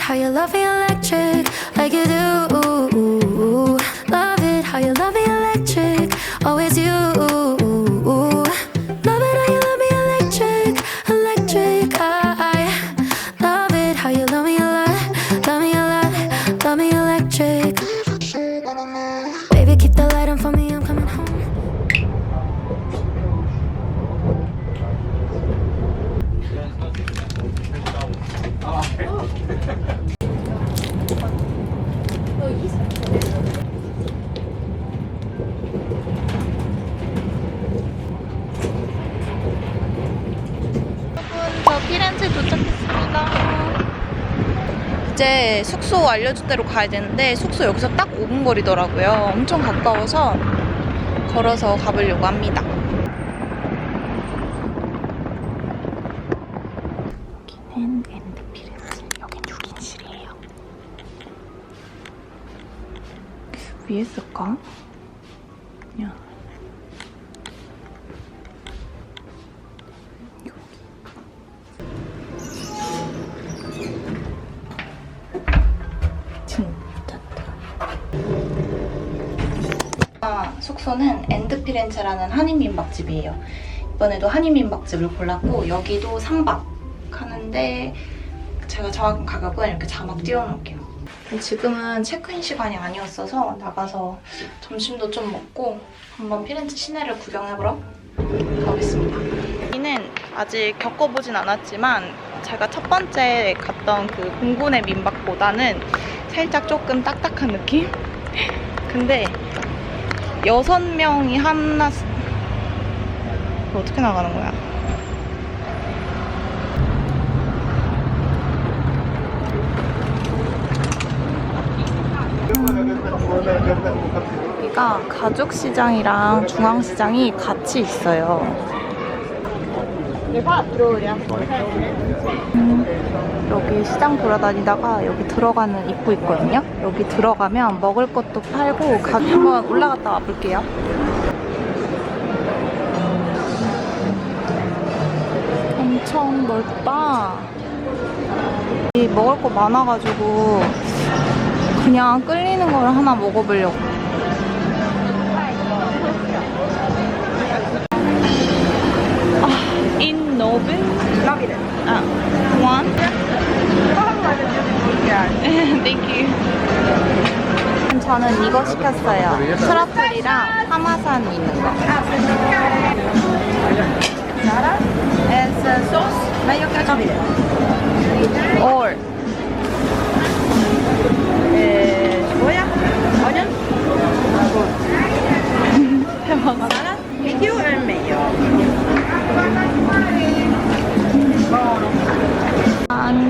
it how you love me electric, like you do. Love it how you love me electric, always you. Love it how you love me electric, electric. I love it how you love me a lot, love me a lot, love me electric. Baby, keep the light on for me, I'm coming home. 저 피렌체 도착했습니다. 이제 숙소 알려준 대로 가야 되는데 숙소 여기서 딱 5분 거리더라고요. 엄청 가까워서 걸어서 가보려고 합니다. 여기는 엔드 피렌체. 여긴 6인실이에요. 위에 쓸까? 야. 숙소는 엔드 피렌체라는 한인 민박집이에요. 이번에도 한인 민박집을 골랐고 여기도 3박 하는데 제가 정확한 가격은 이렇게 자막 띄워놓을게요. 지금은 체크인 시간이 아니었어서 나가서 점심도 좀 먹고 한번 피렌체 시내를 구경해보러 가보겠습니다. 여기는 아직 겪어보진 않았지만 제가 첫 번째 갔던 그 공군의 민박보다는 살짝 조금 딱딱한 느낌? 근데 6명이 하나... 어떻게 나가는 거야? 여기가 가죽시장이랑 중앙시장이 같이 있어요. 여기 시장 돌아다니다가 여기 들어가는 입구 있거든요. 여기 들어가면 먹을 것도 팔고 한번 올라갔다 와볼게요. 엄청 넓다. 이 먹을 거 많아가지고 그냥 끌리는 걸 하나 먹어보려고. In Nobel? Ah, one? Thank you. 저는 이거 시켰어요. 트러플이랑 파마산 있는 거. Es sauce mayo cachabile. Or Cebolla, onion, banana, medio and mayo.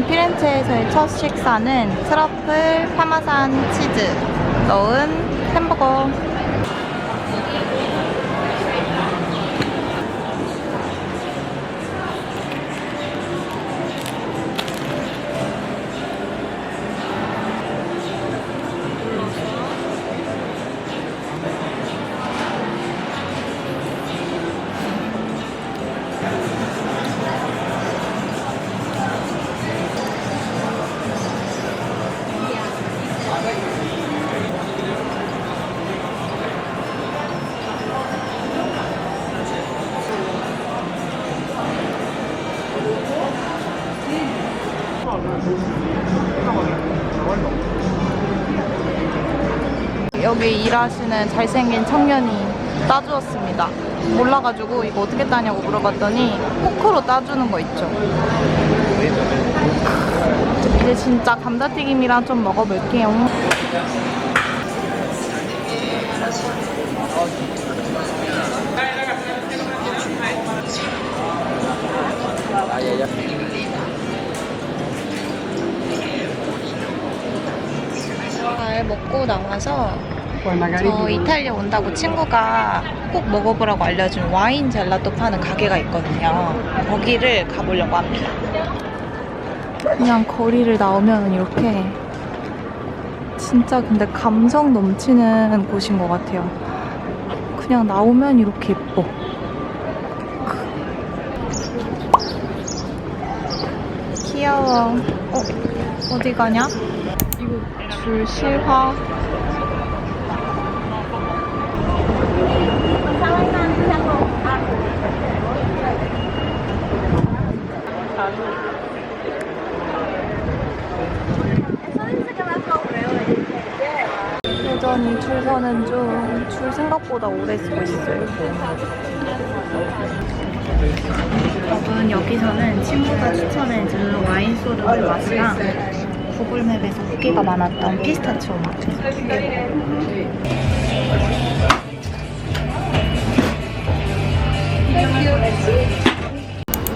피렌체에서의 첫 식사는 트러플, 파마산 치즈 넣은 햄버거. 여기 일하시는 잘생긴 청년이 따주었습니다. 몰라가지고 이거 어떻게 따냐고 물어봤더니 포크로 따주는 거 있죠. 이제 진짜 감자튀김이랑 좀 먹어볼게요. 잘 먹고 나와서 저 이탈리아 온다고 친구가 꼭 먹어보라고 알려준 와인 젤라또 파는 가게가 있거든요. 거기를 가보려고 합니다. 그냥 거리를 나오면 이렇게 진짜 근데 감성 넘치는 곳인 것 같아요. 그냥 나오면 이렇게 예뻐. 귀여워. 어디 가냐? 이거 줄 실화. 여전히 줄 서는 중. 줄 생각보다 오래 쓰고 있어요. 여러분, 여기서는 친구가 추천해준 와인 소르베 맛이랑 구글맵에서 후기가 많았던 피스타치오 맛.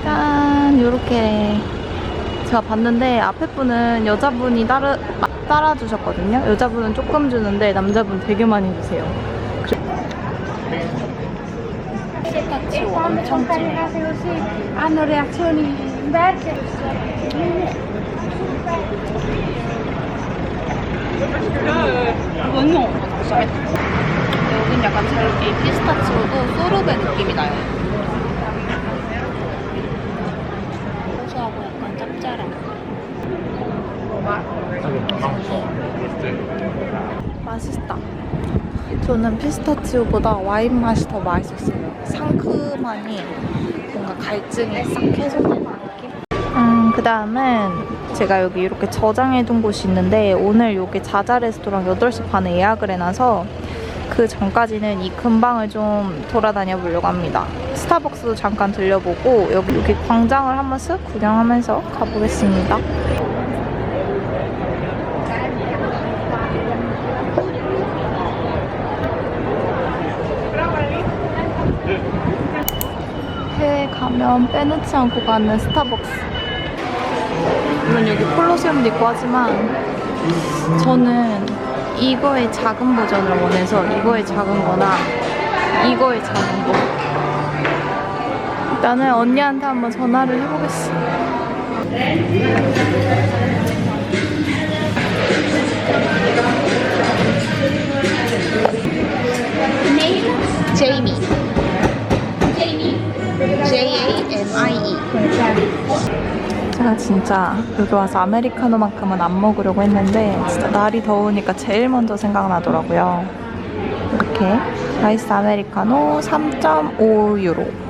짠! 요렇게 제가 봤는데 앞에 분은 여자분이 따라주셨거든요. 여자분은 조금 주는데 남자분 되게 많이 주세요. 피스타치오 엄청 진해요. 여긴 약간 이 피스타치오도 소르베 느낌이 나요. 고소하고 약간 짭짤하고. 맛있다. 저는 피스타치오보다 와인 맛이 더 맛있었어요. 상큼하니 뭔가 갈증이 싹 해소되는 느낌? 그 다음은 제가 여기 이렇게 저장해둔 곳이 있는데 오늘 여기 자자 레스토랑 8시 반에 예약을 해놔서 그 전까지는 이 근방을 좀 돌아다녀 보려고 합니다. 스타벅스도 잠깐 들려보고 여기 광장을 한번 쓱 구경하면서 가보겠습니다. 해외 가면 빼놓지 않고 가는 스타벅스. 물론 여기 콜로세움도 있고 하지만 저는 이거의 작은 버전을 원해서 이거의 작은 거나 이거의 작은 거. 일단은 언니한테 한번 전화를 해보겠어. 제이미. J-A-M-I-E. 제가 진짜 여기 와서 아메리카노만큼은 안 먹으려고 했는데 진짜 날이 더우니까 제일 먼저 생각나더라고요. 이렇게 아이스 아메리카노 3.5유로.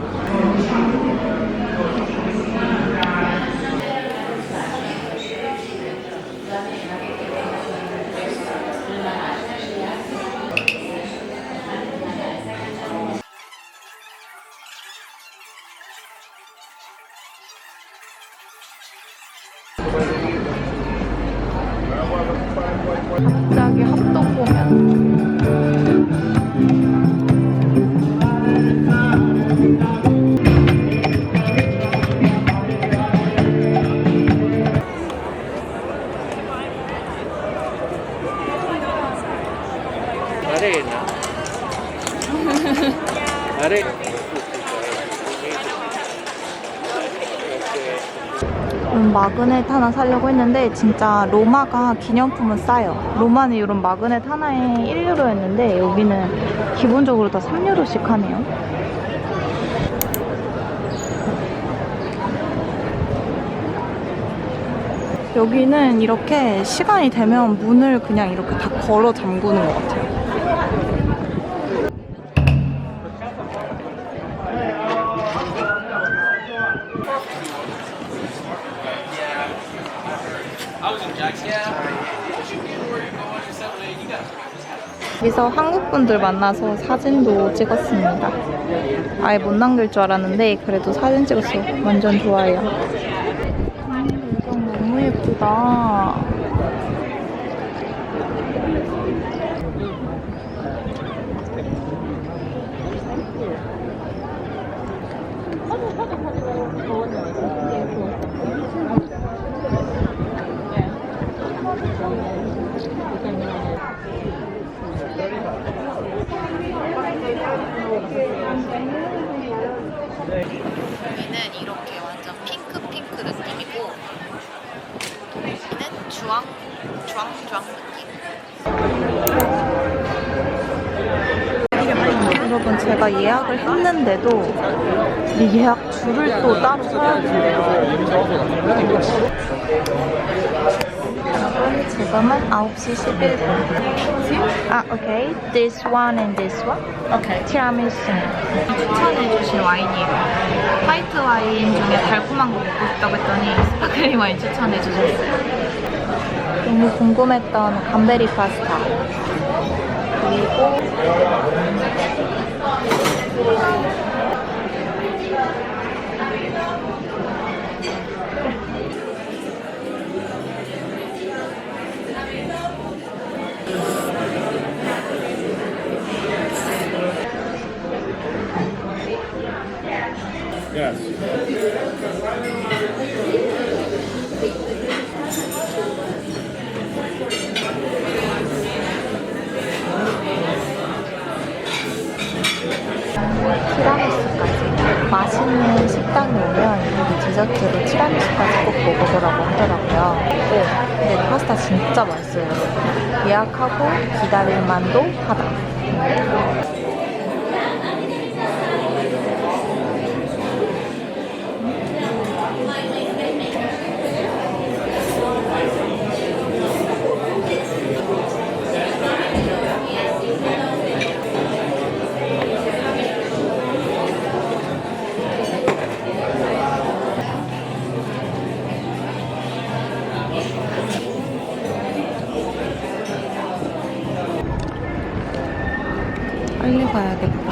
갑자기 합동 공연. Arena. Arena. 마그넷 하나 사려고 했는데 진짜 로마가 기념품은 싸요. 로마는 이런 마그넷 하나에 1유로였는데 여기는 기본적으로 다 3유로씩 하네요. 여기는 이렇게 시간이 되면 문을 그냥 이렇게 다 걸어 잠그는 것 같아요. 여기서 한국분들 만나서 사진도 찍었습니다. 아예 못 남길 줄 알았는데 그래도 사진 찍었어요. 완전 좋아요. 배경 너무 예쁘다. 여기는 이렇게 완전 핑크 느낌이고 여기는 주황 느낌. 여러분 제가 예약을 했는데도 이 예약 줄을 또 따로 서야 돼요. 지금은 9시 11분. 오케이. This one and this one. Okay. 티라미수. 추천해주신 와인이에요. 화이트 와인 중에 달콤한 거 먹고 싶다고 했더니 스파클링 와인 추천해주셨어요. 너무 궁금했던 감베리 파스타. 그리고 Yes. 티라미수까지. 맛있는 식당에 오면 여기 디저트로 티라미수까지 꼭 먹어보라고 하더라고요. 근데 파스타 진짜 맛있어요. 예약하고 기다릴 만도 하다. 빨리 가야겠다.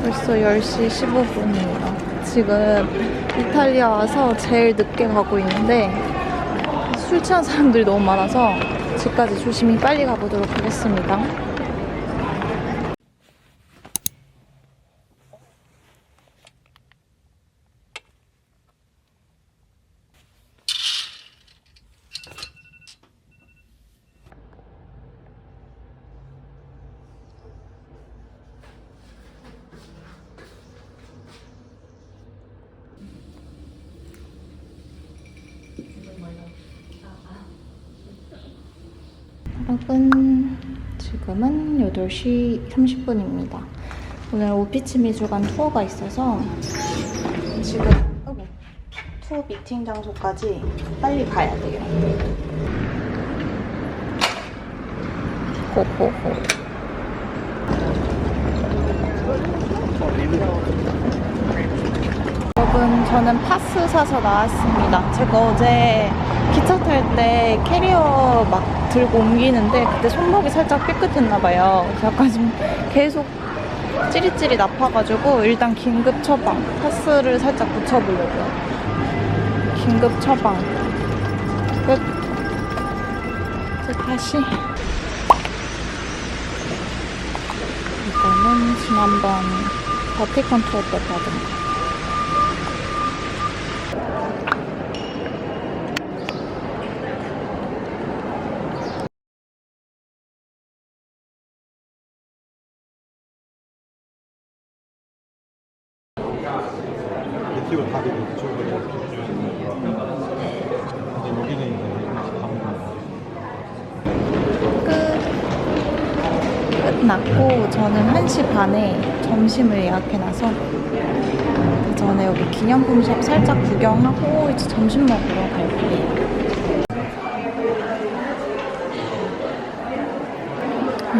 벌써 10시 15분이에요. 지금 이탈리아 와서 제일 늦게 가고 있는데 술 취한 사람들이 너무 많아서 집까지 조심히 빨리 가보도록 하겠습니다. 여러분, 지금은 8시 30분입니다. 오늘 오피치 미술관 투어가 있어서 지금 투어 미팅 장소까지 빨리 가야 돼요. 호호호. 여러분, 저는 파스 사서 나왔습니다. 제가 어제 기차 탈 때 캐리어 막 들고 옮기는데 그때 손목이 살짝 삐끗했나봐요. 약간 좀 계속 찌릿찌릿 아파가지고 일단 긴급 처방, 파스를 살짝 붙여보려고요. 긴급 처방 끝. 이제 다시. 이거는 지난번 바티칸 투어 때 받은 거. 메티오 다 되고 이쪽으로 이제 여기는 이제 끝났고 저는 1시 반에 점심을 예약해놔서 그 전에 여기 기념품샵 살짝 구경하고 이제 점심 먹으러 갈 거예요.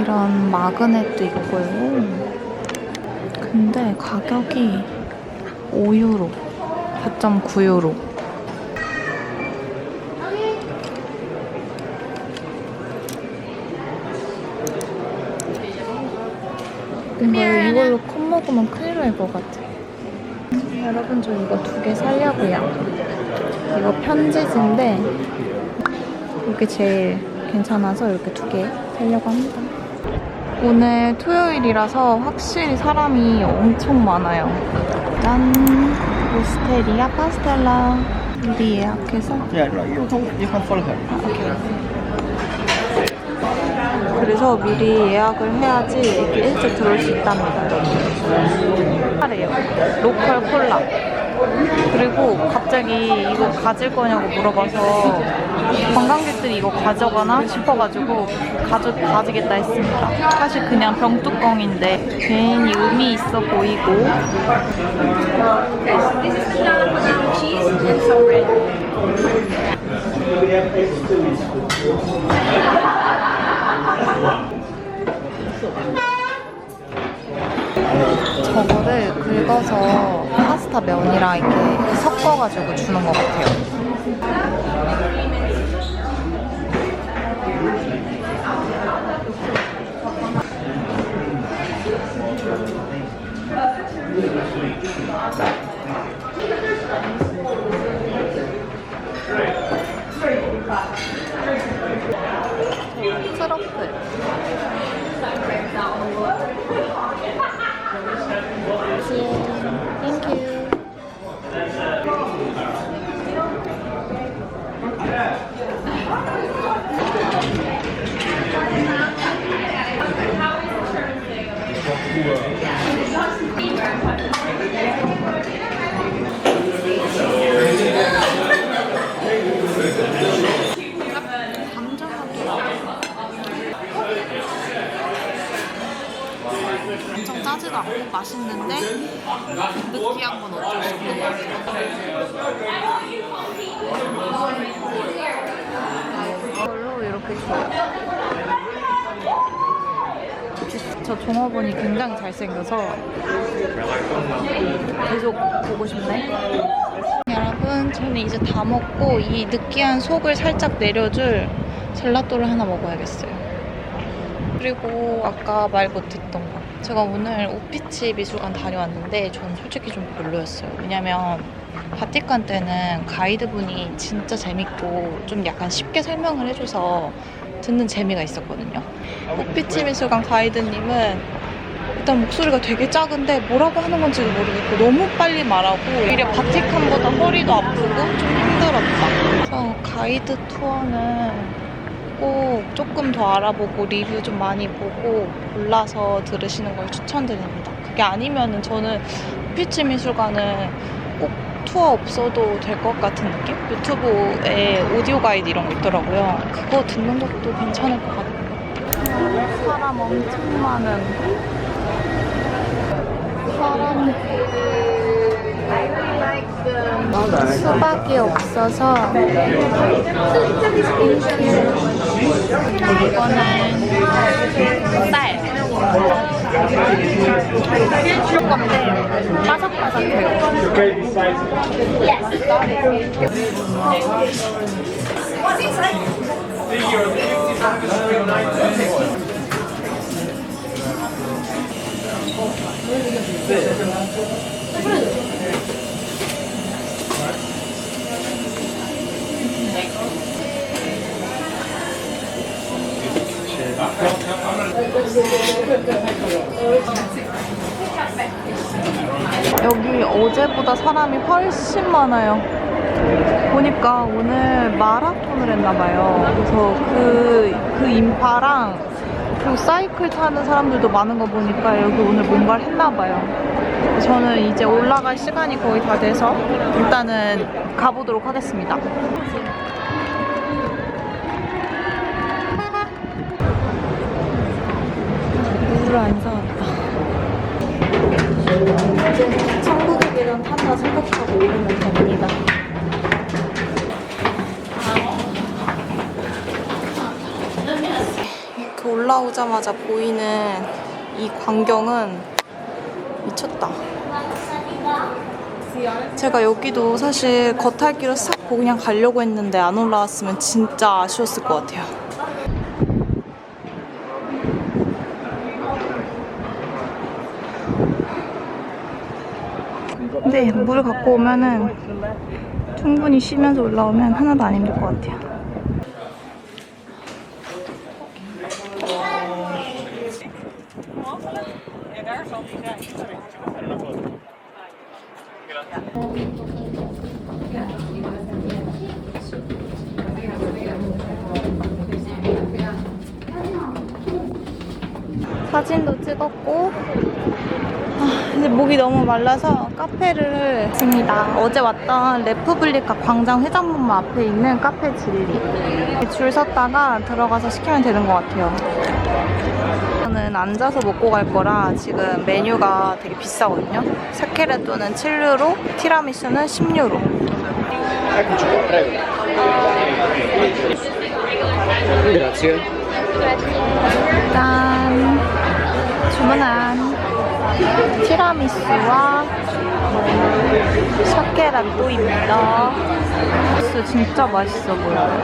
이런 마그넷도 있고요. 근데 가격이 5유로, 4.9유로. 뭔가 이걸로 컵 먹으면 큰일 날 것 같아. 여러분, 저 이거 2개 살려고요. 이거 편지지인데 이게 제일 괜찮아서 이렇게 2개 살려고 합니다. 오늘 토요일이라서 확실히 사람이 엄청 많아요. 짠! 오스테리아 파스텔라 미리 예약해서. 오케이. 그래서 미리 예약을 해야지 일찍 들어올 수 있답니다. 하래요. 로컬 콜라. 그리고 갑자기 이거 가질 거냐고 물어봐서 관광객들이 이거 가져가나 싶어가지고 가지겠다 했습니다. 사실 그냥 병뚜껑인데 괜히 의미 있어 보이고. 저거를 긁어서 파스타 면이랑 이렇게 섞어가지고 주는 것 같아요. 트러플. 땡큐. 엄청 짜지도 않고 맛있는데 느끼한 건 어쩔 수 없는 것 같아요. 이걸로 이렇게 줘요. 저 종업원이 굉장히 잘생겨서 계속 보고 싶네. 여러분, 저는 이제 다 먹고 이 느끼한 속을 살짝 내려줄 젤라또를 하나 먹어야겠어요. 그리고 아까 말 못했던 거. 제가 오늘 오피치 미술관 다녀왔는데 전 솔직히 좀 별로였어요. 왜냐면 바티칸 때는 가이드분이 진짜 재밌고 좀 약간 쉽게 설명을 해줘서 듣는 재미가 있었거든요. 오피치 미술관 가이드님은 일단 목소리가 되게 작은데 뭐라고 하는 건지도 모르겠고 너무 빨리 말하고 오히려 바티칸보다 허리도 아프고 좀 힘들었다. 그래서 가이드 투어는 꼭 조금 더 알아보고 리뷰 좀 많이 보고 골라서 들으시는 걸 추천드립니다. 그게 아니면은 저는 오피치 미술관은 꼭 투어 없어도 될 것 같은 느낌? 유튜브에 오디오 가이드 이런 거 있더라고요. 그거 듣는 것도 괜찮을 것 같아요. 사람 엄청 많은 사람. 수박이 없어서 이거는 쌀 건데 바삭바삭해요. 여기 어제보다 사람이 훨씬 많아요. 보니까 오늘 마라톤을 했나봐요. 그래서 그 인파랑 그리고 사이클 타는 사람들도 많은 거 보니까 여기 오늘 뭔가를 했나봐요. 저는 이제 올라갈 시간이 거의 다 돼서 일단은 가보도록 하겠습니다. 물을 안 사왔다. 이제 천국의 계단 탄다 생각하고 오르면 됩니다. 이렇게 올라오자마자 보이는 이 광경은 미쳤다. 제가 여기도 사실 겉핥기로 싹 보고 그냥 가려고 했는데 안 올라왔으면 진짜 아쉬웠을 것 같아요. 근데 물 갖고 오면은 충분히 쉬면서 올라오면 하나도 안 힘들 것 같아요. 사진도 찍었고 이제 목이 너무 말라서 카페를 했습니다. 어제 왔던 레푸블리카 광장 회전문마 앞에 있는 카페 진리. 줄 섰다가 들어가서 시키면 되는 것 같아요. 저는 앉아서 먹고 갈 거라 지금 메뉴가 되게 비싸거든요. 사케레토는 7유로, 티라미수는 10유로. Grazie. 짠! 주문한 티라미수와 샤케라또입니다. 진짜 맛있어 보여요.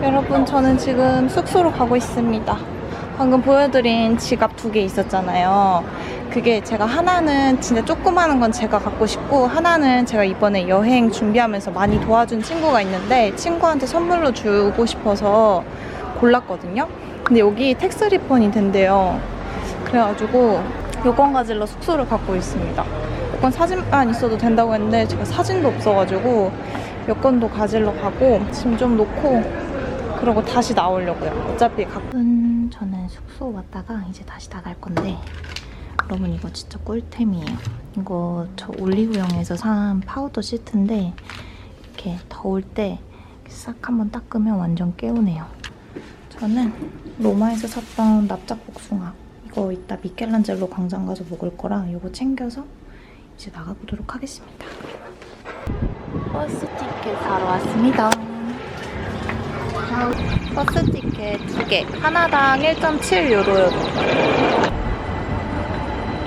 여러분, 저는 지금 숙소로 가고 있습니다. 방금 보여드린 지갑 2개 있었잖아요. 그게 제가 하나는 진짜 조그마한 건 제가 갖고 싶고, 하나는 제가 이번에 여행 준비하면서 많이 도와준 친구가 있는데 친구한테 선물로 주고 싶어서 골랐거든요. 근데 여기 텍스 리펀이 된대요. 그래가지고 여권 가지러 숙소를 갖고 있습니다. 여권 사진만 있어도 된다고 했는데 제가 사진도 없어가지고 여권도 가지러 가고 짐 좀 놓고 그러고 다시 나오려고요. 어차피 저는 숙소 왔다가 이제 다시 나갈 건데, 여러분 이거 진짜 꿀템이에요. 이거 저 올리브영에서 산 파우더 시트인데 이렇게 더울 때 싹 한번 닦으면 완전 개운해요. 저는 로마에서 샀던 납작 복숭아, 이거 이따 미켈란젤로 광장 가서 먹을 거라 이거 챙겨서 이제 나가보도록 하겠습니다. 버스 티켓 사러 왔습니다. 버스 티켓 2개, 하나당 1.7유로요.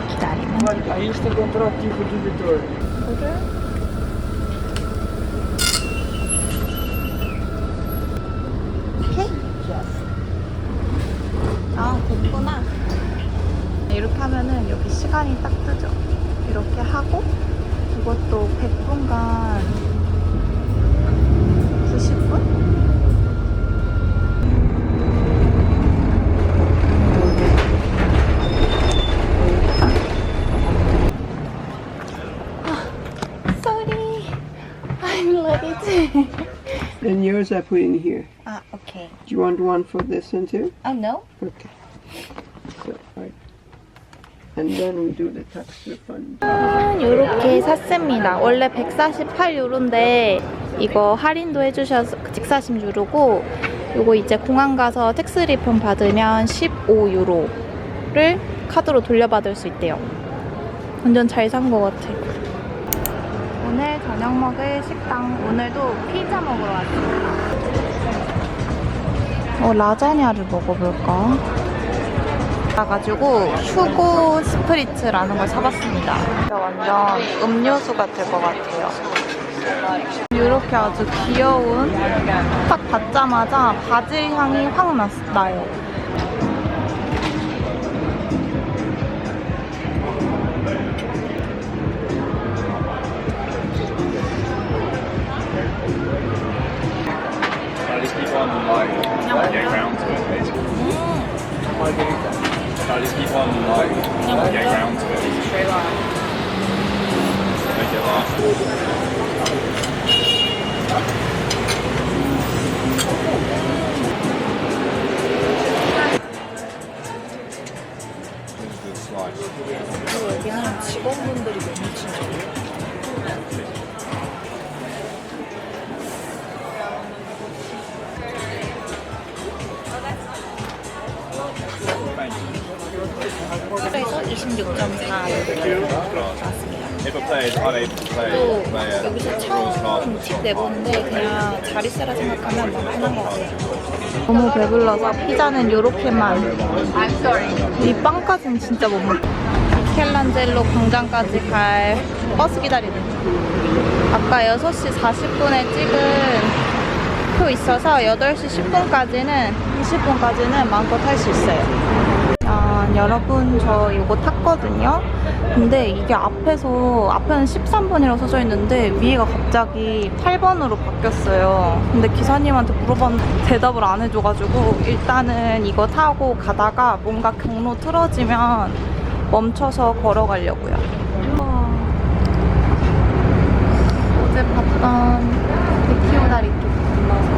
기다리면 아, 됐구나. 이렇게 하면은 여기 시간이 딱 뜨죠. 이렇게 하고 이것도 100분간 90분? Sorry, I'm late. And yours I put in here. Ah, okay. Do you want one for this one too? Oh, no? Okay. So, right. And then we do the tax refund. 이렇게 샀습니다. 원래 148유로인데 이거 할인도 해주셔서 직사심 유로고, 이거 이제 공항 가서 텍스 리펀 받으면 15유로를 카드로 돌려받을 수 있대요. 완전 잘 산 것 같아. 오늘 저녁 먹을 식당, 오늘도 피자 먹으러 왔습니다. 라자냐를 먹어볼까? 가지고 휴고 스프리츠라는 걸 사봤습니다. 완전 음료수가 될 것 같아요. 이렇게 아주 귀여운, 딱 받자마자 바질 향이 확 나요. I just keep on like get round to it. Make it last. Good slice. 여기는 직원분들이 너무 친절해요. 그래서 26.4유로 나왔습니다. If a player is unable to play, 또 player 여기서 draws 처음 card. 팁 내보는데 그냥 자리세라 생각하면 너무 편한 것 같아요. 너무 배불러서 피자는 요렇게만. 이 빵까지는 진짜 못 먹어. 미켈란젤로 광장까지 갈 버스 기다리는 중. 아까 6시 40분에 찍은 표 있어서 8시 10분까지는 20분까지는 마음껏 탈 수 있어요. 여러분 저 이거 탔거든요. 근데 이게 앞에는 13번이라고 써져 있는데 위에가 갑자기 8번으로 바뀌었어요. 근데 기사님한테 물어봤는데 대답을 안 해줘가지고 일단은 이거 타고 가다가 뭔가 경로 틀어지면 멈춰서 걸어가려고요. 어제 봤던 베키오다리 길 불러서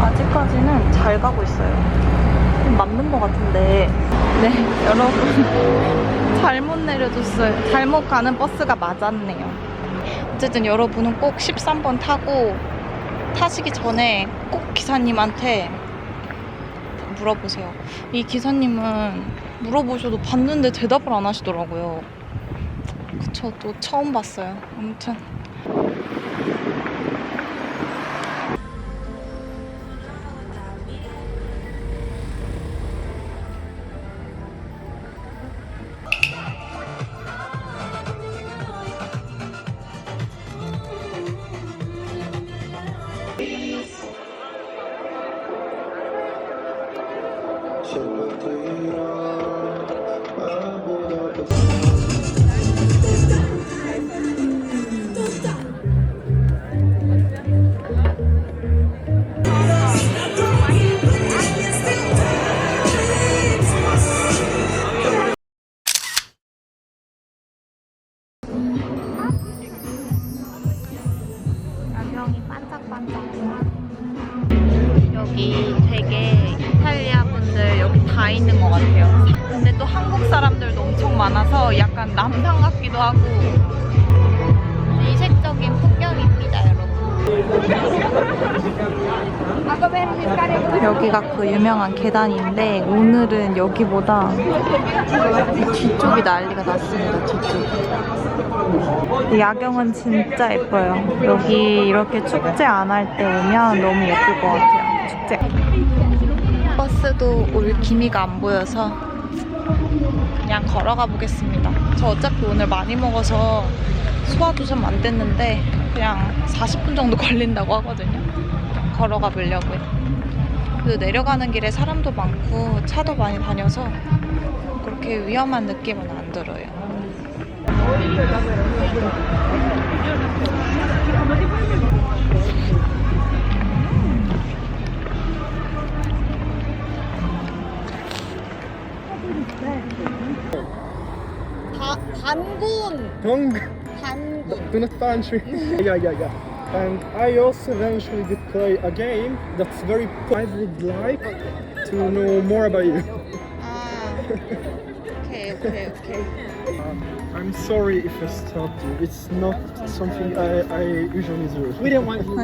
아직까지는 잘 가고 있어요. 맞는 것 같은데 네 여러분 잘못 내려줬어요. 잘못 가는 버스가 맞았네요. 어쨌든 여러분은 꼭 13번 타고 타시기 전에 꼭 기사님한테 물어보세요. 이 기사님은 물어보셔도 봤는데 대답을 안 하시더라고요. 그쵸, 또 처음 봤어요. 아무튼 야경이 반짝반짝해요. 여기 되게 이탈리아 분들 여기 다 있는 것 같아요. 근데 또 한국 사람들도 엄청 많아서 약간 남산 같기도 하고 이색적인 풍경입니다, 여러분. 여기가 그 유명한 계단인데 오늘은 여기보다 뒤쪽이 난리가 났습니다. 뒤쪽. 야경은 진짜 예뻐요. 여기 이렇게 축제 안 할 때 오면 너무 예쁠 것 같아요. 축제. 버스도 올 기미가 안 보여서 그냥 걸어가 보겠습니다. 저 어차피 오늘 많이 먹어서 소화도 좀 안 됐는데 그냥 40분 정도 걸린다고 하거든요. 그냥 걸어가 보려고요. 그래도 내려가는 길에 사람도 많고 차도 많이 다녀서 그렇게 위험한 느낌은 안 들어요. Do not pantry. Yeah. And I also eventually did play a game that's very. I would like to know more about you. Okay. I'm sorry if I stopped you. It's not something I usually do. We didn't want you.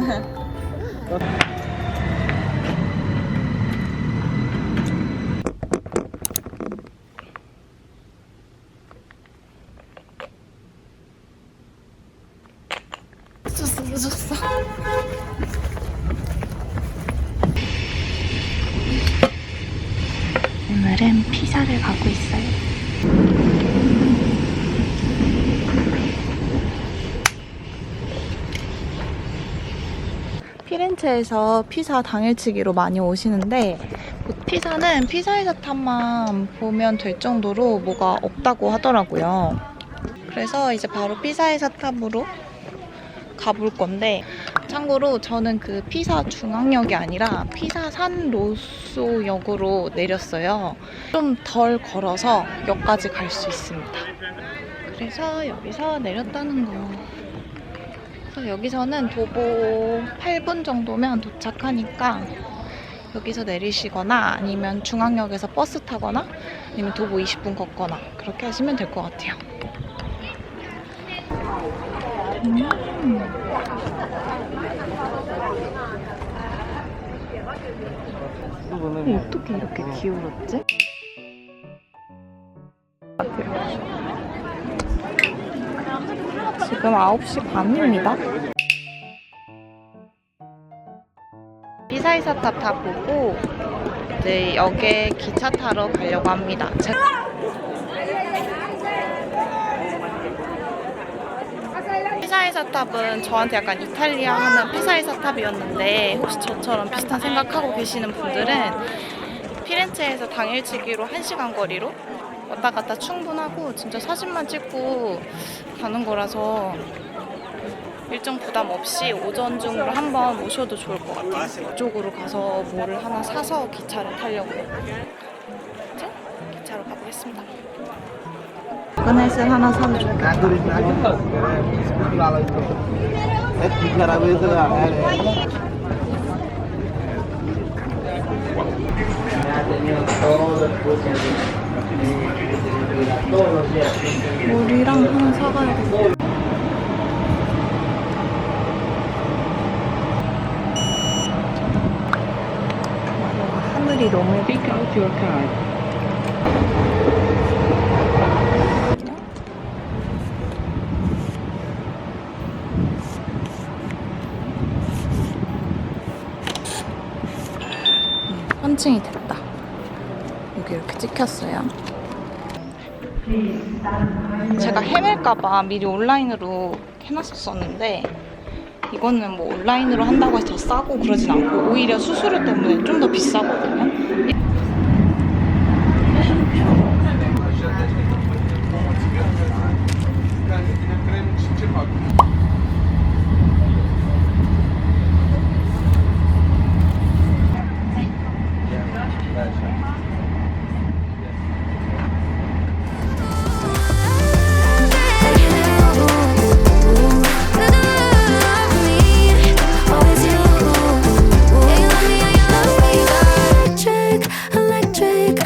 늦었어. 오늘은 피사를 가고 있어요. 피렌체에서 피사 당일치기로 많이 오시는데 피사는 피사이사탑만 보면 될 정도로 뭐가 없다고 하더라고요. 그래서 이제 바로 피사이사탑으로 가볼 건데 참고로 저는 그 피사 중앙역이 아니라 피사 산 로쏘역으로 내렸어요. 좀 덜 걸어서 역까지 갈 수 있습니다. 그래서 여기서 내렸다는 거. 그래서 여기서는 도보 8분 정도면 도착하니까 여기서 내리시거나 아니면 중앙역에서 버스 타거나 아니면 도보 20분 걷거나 그렇게 하시면 될 것 같아요. 어떻게 이렇게 기울었지? 지금 9시 반입니다. 피사이사탑 다 보고 이제 역에 기차 타러 가려고 합니다. 피사의 사탑은 저한테 약간 이탈리아 하면 피사의 사탑이었는데 혹시 저처럼 비슷한 생각하고 계시는 분들은 피렌체에서 당일치기로 1시간 거리로 왔다 갔다 충분하고 진짜 사진만 찍고 가는 거라서 일정 부담 없이 오전 중으로 한번 오셔도 좋을 것 같아요. 이쪽으로 가서 뭐를 하나 사서 기차를 타려고요. 아무튼 기차로 가보겠습니다. 마그넷을 하나 사면 좋겠다. 물이랑 하나 사가야겠다. 하늘이 너무 예뻐. 펀칭이 됐다. 여기 이렇게 찍혔어요. 제가 헤맬까봐 미리 온라인으로 해놨었었는데 이거는 뭐 온라인으로 한다고 해서 더 싸고 그러진 않고 오히려 수수료 때문에 좀 더 비싸거든요. Electric,